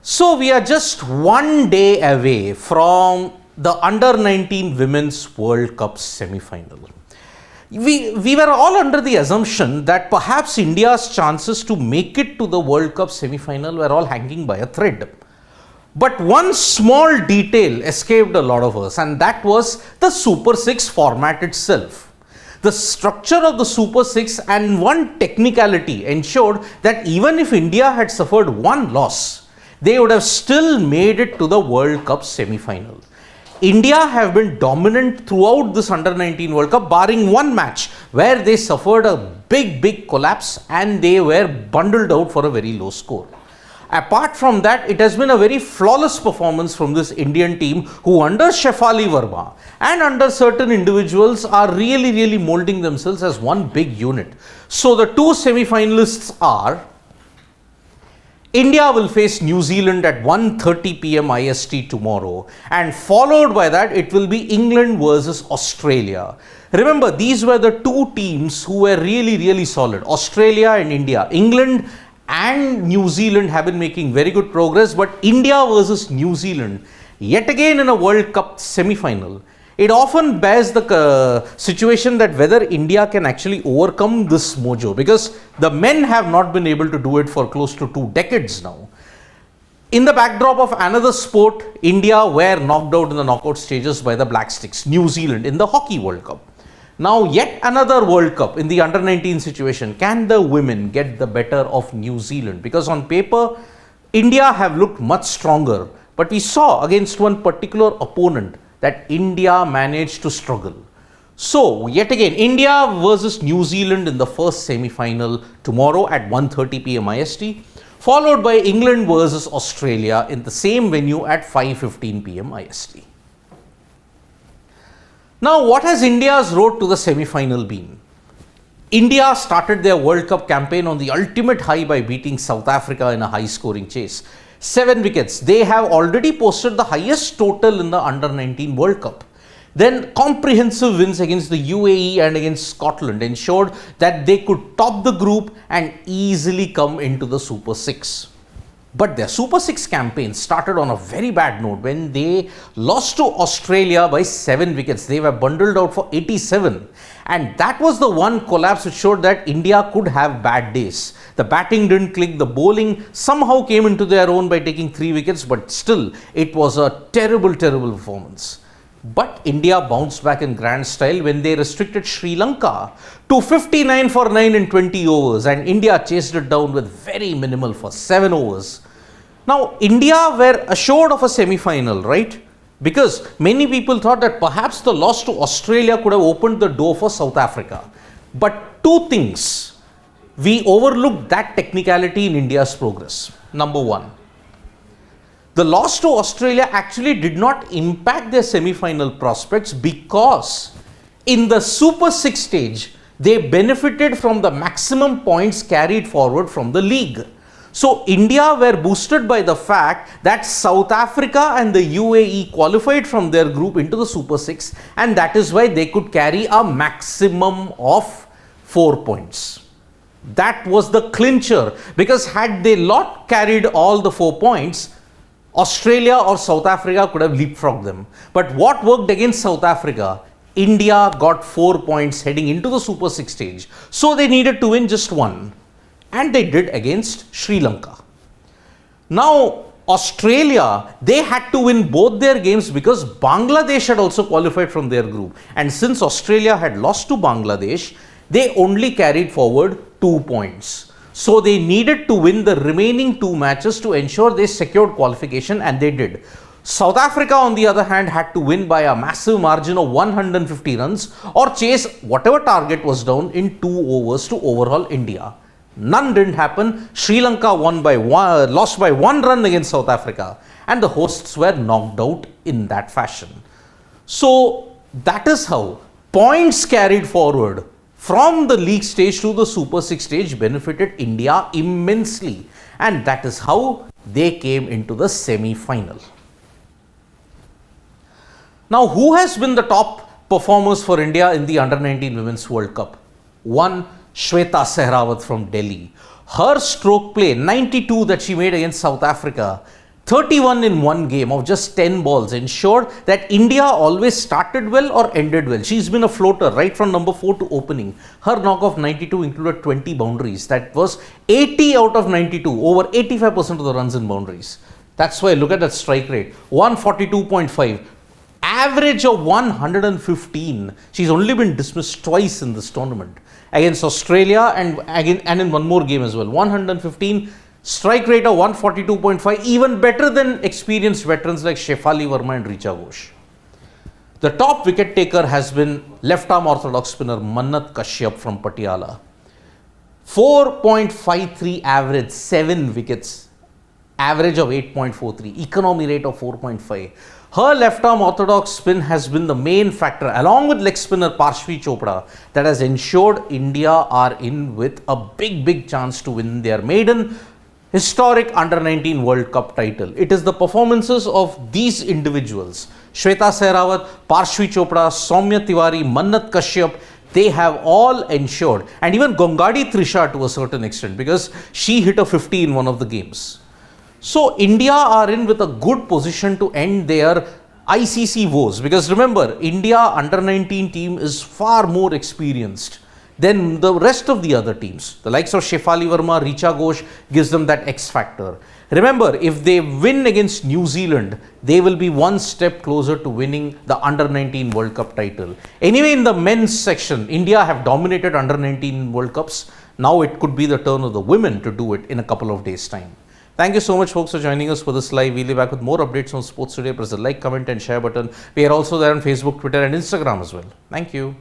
So we are just one day away from the Under-19 Women's World Cup semi-final. We were all under the assumption that perhaps India's chances to make it to the World Cup semi-final were all hanging by a thread. But one small detail escaped a lot of us, and that was the Super 6 format itself. The structure of the Super 6 and one technicality ensured that even if India had suffered one loss, they would have still made it to the World Cup semi-final. India have been dominant throughout this Under-19 World Cup, barring one match where they suffered a big collapse and they were bundled out for a very low score. Apart from that, it has been a very flawless performance from this Indian team, who under Shefali Verma and under certain individuals are really molding themselves as one big unit. So the two semi-finalists are: India will face New Zealand at 1:30 p.m. IST tomorrow, and followed by that it will be England versus Australia. Remember, these were the two teams who were really solid, Australia and India. England and New Zealand have been making very good progress, but India versus New Zealand, yet again in a World Cup semi-final, it often bears the situation that whether India can actually overcome this mojo, because the men have not been able to do it for close to 2 decades now. In the backdrop of another sport, India were knocked out in the knockout stages by the Black Sticks, New Zealand, in the Hockey World Cup. Now yet another World Cup in the Under-19 situation. Can the women get the better of New Zealand? Because on paper, India have looked much stronger, but we saw against one particular opponent that India managed to struggle. So yet again, India versus New Zealand in the first semi-final tomorrow at 1:30 p.m. IST, followed by England versus Australia in the same venue at 5:15 p.m. IST. Now, what has India's road to the semi-final been? India started their World Cup campaign on the ultimate high by beating South Africa in a high-scoring chase. 7 wickets. They have already posted the highest total in the Under-19 World Cup. Then comprehensive wins against the UAE and against Scotland ensured that they could top the group and easily come into the Super 6. But their Super 6 campaign started on a very bad note when they lost to Australia by 7 wickets. They were bundled out for 87. And that was the one collapse which showed that India could have bad days. The batting didn't click, the bowling somehow came into their own by taking 3 wickets, but still it was a terrible performance. But India bounced back in grand style when they restricted Sri Lanka to 59 for 9 in 20 overs, and India chased it down with very minimal for 7 overs. Now, India were assured of a semi-final, right? Because many people thought that perhaps the loss to Australia could have opened the door for South Africa. But two things, we overlooked that technicality in India's progress. Number one, the loss to Australia actually did not impact their semi-final prospects, because in the Super 6 stage, they benefited from the maximum points carried forward from the league. So India were boosted by the fact that South Africa and the UAE qualified from their group into the Super 6, and that is why they could carry a maximum of 4 points. That was the clincher, because had they not carried all the 4 points, Australia or South Africa could have leapfrogged them. But what worked against South Africa? India got 4 points heading into the Super 6 stage. So they needed to win just one. And they did against Sri Lanka. Now, Australia, they had to win both their games because Bangladesh had also qualified from their group. And since Australia had lost to Bangladesh, they only carried forward 2 points. So they needed to win the remaining 2 matches to ensure they secured qualification, and they did. South Africa, on the other hand, had to win by a massive margin of 150 runs or chase whatever target was down in 2 overs to overhaul India. None didn't happen. Sri Lanka lost by 1 run against South Africa, and the hosts were knocked out in that fashion. So that is how points carried forward from the league stage to the Super 6 stage benefited India immensely, and that is how they came into the semi-final. Now, who has been the top performers for India in the Under-19 Women's World Cup? One, Shweta Sehrawat from Delhi. Her stroke play, 92 that she made against South Africa, 31 in one game of just 10 balls ensured that India always started well or ended well. She's been a floater right from number 4 to opening. Her knock of 92 included 20 boundaries. That was 80 out of 92, over 85% of the runs in boundaries. That's why look at that strike rate, 142.5. Average of 115. She's only been dismissed twice in this tournament. Against Australia and in one more game as well. 115. Strike rate of 142.5, even better than experienced veterans like Shefali Verma and Richa Ghosh. The top wicket taker has been left-arm orthodox spinner Mannat Kashyap from Patiala. 4.53 average, 7 wickets, average of 8.43, economy rate of 4.5. Her left-arm orthodox spin has been the main factor, along with leg spinner Parshvi Chopra, that has ensured India are in with a big chance to win their maiden historic Under-19 World Cup title. It is the performances of these individuals, Shweta Sehrawat, Parshvi Chopra, Soumya Tiwari, Mannat Kashyap, they have all ensured, and even Gongadi Trisha to a certain extent, because she hit a 50 in one of the games. So India are in with a good position to end their ICC woes, because remember, India Under-19 team is far more experienced than the rest of the other teams. The likes of Shefali Verma, Richa Ghosh gives them that X factor. Remember, if they win against New Zealand, they will be one step closer to winning the Under-19 World Cup title. Anyway, in the men's section, India have dominated Under-19 World Cups. Now it could be the turn of the women to do it in a couple of days' time. Thank you so much, folks, for joining us for this live. We'll be back with more updates on Sports Today. Press the like, comment and share button. We are also there on Facebook, Twitter and Instagram as well. Thank you.